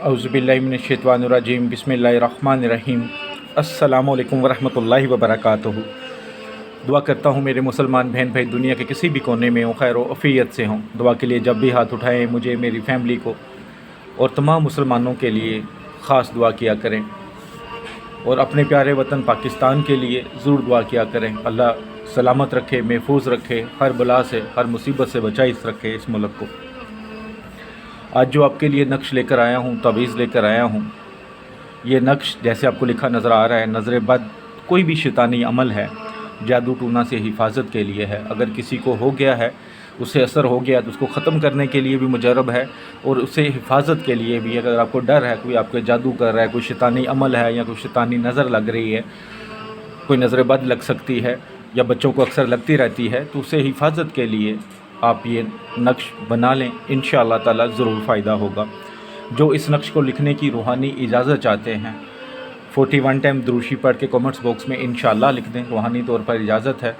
औज़ुबिल्लाहि मिनश्शैतानिर्रजीम बिस्मिल्लाहिर्रहमानिर्रहीम। अस्सलामु अलैकुम वरहमतुल्लाहि वबरकातुहू। दुआ करता हूँ मेरे मुसलमान बहन भाई दुनिया के किसी भी कोने में हों, खैर अफ़ियत से हों। दुआ के लिए जब भी हाथ उठाएं मुझे, मेरी फैमिली को और तमाम मुसलमानों के लिए ख़ास दुआ किया करें, और अपने प्यारे वतन पाकिस्तान के लिए ज़रूर दुआ किया करें। अल्लाह सलामत रखे, महफूज रखे, हर बला से, हर मुसीबत से बचाई रखे इस मुल्क को। आज जो आपके लिए नक्श लेकर आया हूँ, तवीज़ लेकर आया हूँ, ये नक्श जैसे आपको लिखा नज़र आ रहा है, नज़र बद कोई भी शैतानी अमल है, जादू टूना से हिफाजत के लिए है। अगर किसी को हो गया है, उसे असर हो गया, तो उसको ख़त्म करने के लिए भी मुजरब है, और उसे हिफाजत के लिए भी। अगर आपको डर है, कोई आपके जादू कर रहा है, कोई शैतानी अमल है, या कोई शैतानी नज़र लग रही है, कोई नज़र बद लग सकती है, या बच्चों को अक्सर लगती रहती है, तो उसे हिफाजत के लिए आप ये नक्श बना लें। इंशाअल्लाह ताला ज़रूर फ़ायदा होगा। जो इस नक्श को लिखने की रूहानी इजाज़त चाहते हैं, 41 टाइम दुरूशी पढ़ के कमेंट्स बॉक्स में इंशाअल्लाह लिख दें, रूहानी तौर पर इजाज़त है।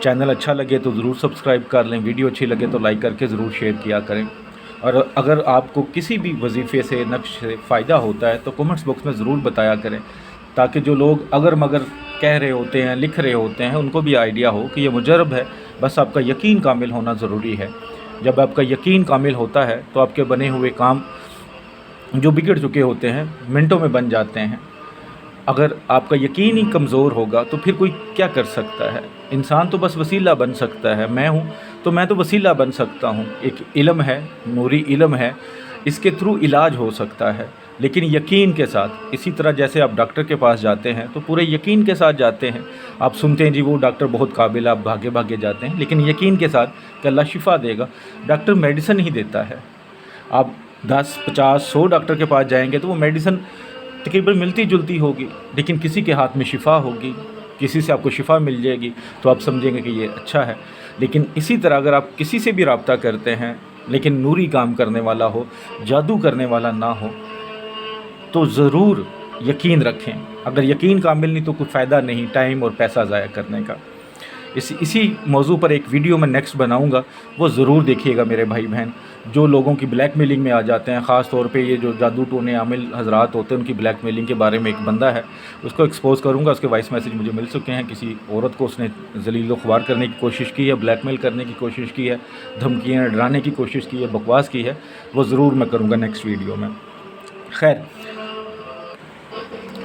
चैनल अच्छा लगे तो ज़रूर सब्सक्राइब कर लें, वीडियो अच्छी लगे तो लाइक करके ज़रूर शेयर किया करें। और अगर आपको किसी भी वजीफ़े से, नक्श से फ़ायदा होता है तो कमेंट्स बॉक्स में ज़रूर बताया करें, ताकि जो लोग अगर मगर कह रहे होते हैं, लिख रहे होते हैं, उनको भी आइडिया हो कि ये मुजरब है। बस आपका यकीन कामिल होना ज़रूरी है। जब आपका यकीन कामिल होता है तो आपके बने हुए काम जो बिगड़ चुके होते हैं मिनटों में बन जाते हैं। अगर आपका यकीन ही कमज़ोर होगा तो फिर कोई क्या कर सकता है? इंसान तो बस वसीला बन सकता है। मैं हूँ तो मैं तो वसीला बन सकता हूँ। एक इल्म है, नूरी इल्म है, इसके थ्रू इलाज हो सकता है, लेकिन यकीन के साथ। इसी तरह जैसे आप डॉक्टर के पास जाते हैं तो पूरे यकीन के साथ जाते हैं। आप सुनते हैं जी वो डॉक्टर बहुत काबिल है, आप भागे भागे जाते हैं, लेकिन यकीन के साथ कि अल्लाह शिफा देगा। डॉक्टर मेडिसिन ही देता है। आप 10, 50, 100 डॉक्टर के पास जाएंगे तो वो मेडिसिन तकरीबन मिलती जुलती होगी, लेकिन किसी के हाथ में शिफा होगी, किसी से आपको शिफा मिल जाएगी तो आप समझेंगे कि ये अच्छा है। लेकिन इसी तरह अगर आप किसी से भी रब्ता करते हैं, लेकिन नूरी काम करने वाला हो, जादू करने वाला ना हो, तो ज़रूर यकीन रखें। अगर यकीन कामिल नहीं तो कोई फ़ायदा नहीं टाइम और पैसा ज़ाया करने का। इसी मौजू पर एक वीडियो मैं नेक्स्ट बनाऊंगा, वो ज़रूर देखिएगा मेरे भाई बहन। जो लोगों की ब्लैक मेलिंग में आ जाते हैं, ख़ास तौर पे ये जो जादू टोने आमिल हजरात होते हैं, उनकी ब्लैक मेलिंग के बारे में एक बंदा है, उसको एक्सपोज़ करूंगा। उसके वॉइस मैसेज मुझे मिल चुके हैं। किसी औरत को उसने जलील ख्वार करने की कोशिश की है, ब्लैकमेल करने की कोशिश की है, धमकियाँ डराने की कोशिश की है, बकवास की है। वो ज़रूर मैं करूँगा नेक्स्ट वीडियो में। खैर,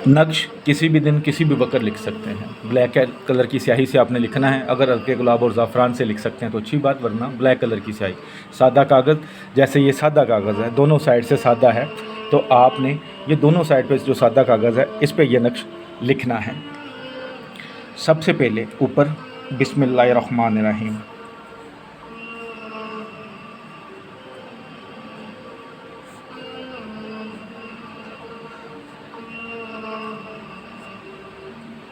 नक्श किसी भी दिन किसी भी वक्त लिख सकते हैं। ब्लैक कलर की स्याही से आपने लिखना है। अगर हल्के गुलाब और ज़ाफ़रान से लिख सकते हैं तो अच्छी बात, वरना ब्लैक कलर की स्याही, सादा कागज़, जैसे ये सादा कागज़ है, दोनों साइड से सादा है, तो आपने ये दोनों साइड पे जो सादा कागज़ है इस पर यह नक्श लिखना है। सबसे पहले ऊपर बिस्मिल्लाहिर्रहमानिर्रहीम,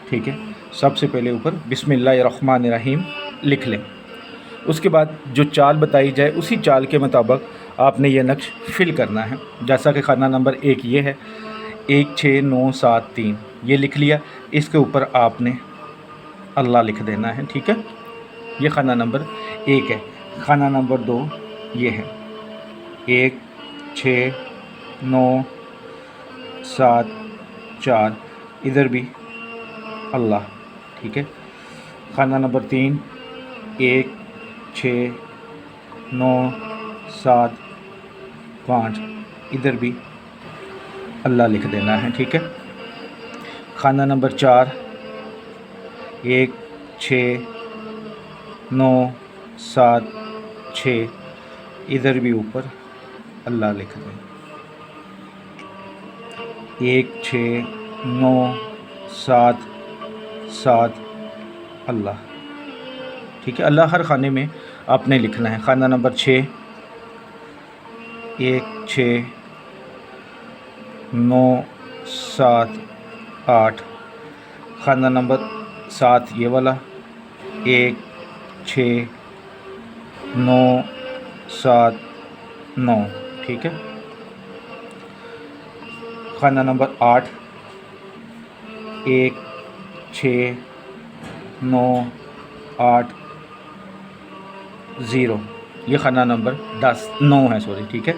ठीक है। सबसे पहले ऊपर बिस्मिल्लाहिर्रहमानिर्रहीम लिख लें। उसके बाद जो चाल बताई जाए उसी चाल के मुताबिक आपने ये नक्श फिल करना है। जैसा कि खाना नंबर 1 ये है, 16973 ये लिख लिया। इसके ऊपर आपने अल्लाह लिख देना है, ठीक है। ये खाना नंबर 1 है। खाना नंबर 2 ये है, 16974, इधर भी अल्लाह, ठीक है। खाना नंबर 3, 16975, इधर भी अल्लाह लिख देना है, ठीक है। खाना नंबर 4, 16976, इधर भी ऊपर अल्लाह लिख दें। 16977 अल्लाह, ठीक है। अल्लाह हर खाने में आपने लिखना है। खाना नंबर 6, 16978, खाना नंबर 7 ये वाला, 16979, ठीक है। खाना नंबर 8, 16980, ये खाना नंबर 9 है, सॉरी, ठीक है,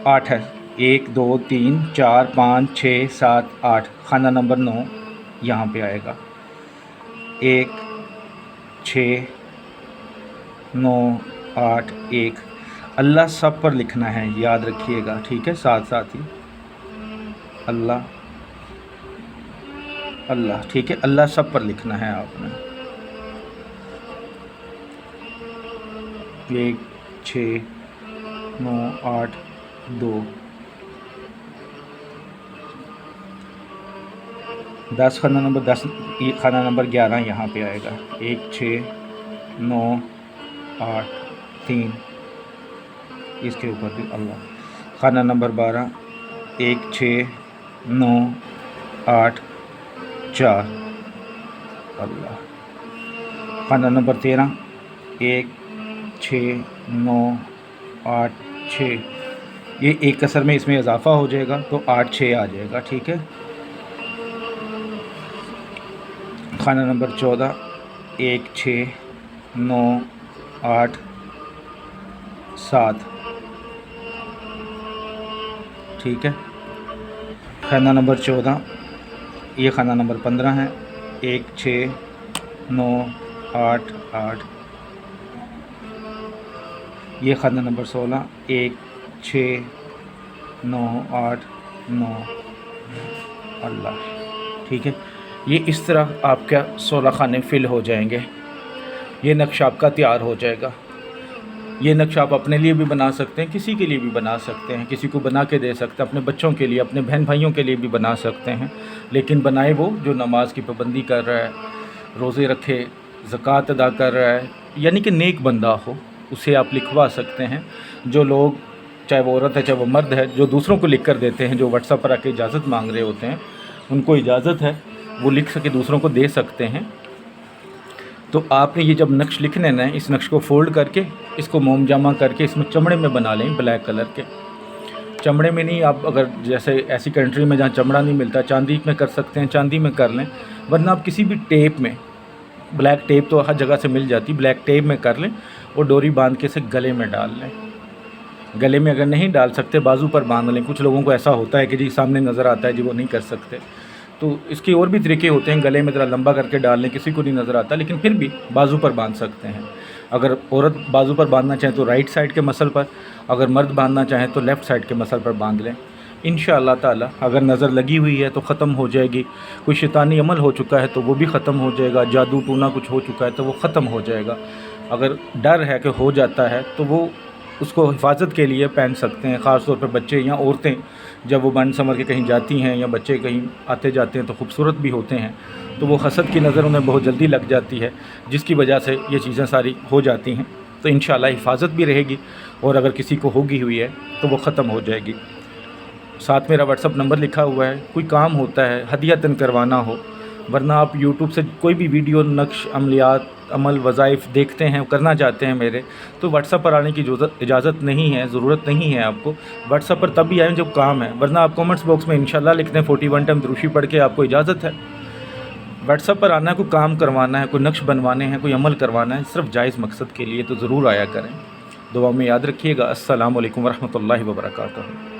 8 है। 1 2 3 4 5 6 7 8, खाना नंबर 9 यहाँ पे आएगा। 1 6 9 8 1। अल्लाह सब पर लिखना है, याद रखिएगा, ठीक है। साथ साथ ही अल्लाह अल्लाह, ठीक है। अल्लाह सब पर लिखना है आपने। 1 6 9 8 2। 10 खाना नंबर 10, ये खाना नंबर 11 यहाँ पे आएगा। 1 6 9 8 3, इसके ऊपर भी अल्लाह। खाना नंबर 12 1 6 9 8 4 अल्लाह। खाना नंबर 13 1 6 9 8 6, ये एक कसर में इसमें इजाफ़ा हो जाएगा तो 8 6 आ जाएगा, ठीक है। खाना नंबर 14 1 6 9 8 7, ठीक है। खाना नंबर 14, ये खाना नंबर 15 है। 1 6 9 8 8, ये खाना नंबर 16 1 6 9 8 9 अल्लाह, ठीक है। ये इस तरह आपका 16 खाने फिल हो जाएंगे। ये नक्शा आपका तैयार हो जाएगा। ये नक्शा आप अपने लिए भी बना सकते हैं, किसी के लिए भी बना सकते हैं, किसी को बना के दे सकते हैं, अपने बच्चों के लिए, अपने बहन भाइयों के लिए भी बना सकते हैं। लेकिन बनाए वो जो नमाज की पाबंदी कर रहा है, रोज़े रखे, ज़कात अदा कर रहा है, यानी कि नेक बंदा हो, उसे आप लिखवा सकते हैं। जो लोग, चाहे वो औरत है चाहे वो मर्द है, जो दूसरों को लिख कर देते हैं, जो व्हाट्सएप पर आके इजाज़त मांग रहे होते हैं, उनको इजाज़त है, वो लिख सके दूसरों को दे सकते हैं। तो आपने ये जब नक्श लिखने ना, इस नक्श को फ़ोल्ड करके, इसको मोम जामा करके इसमें चमड़े में बना लें, ब्लैक कलर के। चमड़े में नहीं, आप अगर जैसे ऐसी कंट्री में जहाँ चमड़ा नहीं मिलता, चांदी में कर सकते हैं, चांदी में कर लें। वरना आप किसी भी टेप में, ब्लैक टेप तो हर जगह से मिल जाती, ब्लैक टेप में कर लें और डोरी बांध के इसे गले में डाल लें। गले में अगर नहीं डाल सकते, बाजू पर बांध लें। कुछ लोगों को ऐसा होता है कि जी सामने नज़र आता है, जी वो नहीं कर सकते, तो इसके और भी तरीके होते हैं। गले में ज़रा लंबा करके डाल लें, किसी को नहीं नज़र आता, लेकिन फिर भी बाजू पर बांध सकते हैं। अगर औरत बाजू पर बांधना चाहें तो राइट साइड के मसल पर, अगर मर्द बांधना चाहें तो लेफ़्ट साइड के मसल पर बांध लें। इंशाअल्लाह ताला अगर नज़र लगी हुई है तो ख़त्म हो जाएगी। कोई शैतानी अमल हो चुका है तो वो भी ख़त्म हो जाएगा। जादू टूना कुछ हो चुका है तो वो ख़त्म हो जाएगा। अगर डर है कि हो जाता है तो वो उसको हिफाजत के लिए पहन सकते हैं। ख़ास तौर पर बच्चे या औरतें जब वो बन समर के कहीं जाती हैं, या बच्चे कहीं आते जाते हैं तो खूबसूरत भी होते हैं, तो वो हसद की नज़र उन्हें बहुत जल्दी लग जाती है, जिसकी वजह से ये चीज़ें सारी हो जाती हैं। तो इंशाअल्लाह हिफाजत भी रहेगी, और अगर किसी को होगी हुई है तो वो ख़त्म हो जाएगी। साथ मेरा व्हाट्सअप नंबर लिखा हुआ है। कोई काम होता है हदियतन करवाना हो, वरना आप यूट्यूब से कोई भी वीडियो, नक्श, अमलियात, अमल, वज़ाइफ देखते हैं, करना चाहते हैं मेरे, तो व्हाट्सअप पर आने की इजाज़त नहीं है, ज़रूरत नहीं है आपको। व्हाट्सअप पर तभी आएँ जब काम है, वरना आप कमेंट्स बॉक्स में इंशाअल्लाह लिख दें, 41 टाइम दुरूशी पढ़ के आपको इजाज़त है। व्हाट्सअप पर आना है, कोई काम करवाना है, कोई नक्श बनवाने हैं, कोई अमल करवाना है, सिर्फ जायज़ मकसद के लिए, तो ज़रूर आया करें। दुआ में याद रखिएगा। अस्सलामु अलैकुम वरहमतुल्लाहि वबरकातुहू।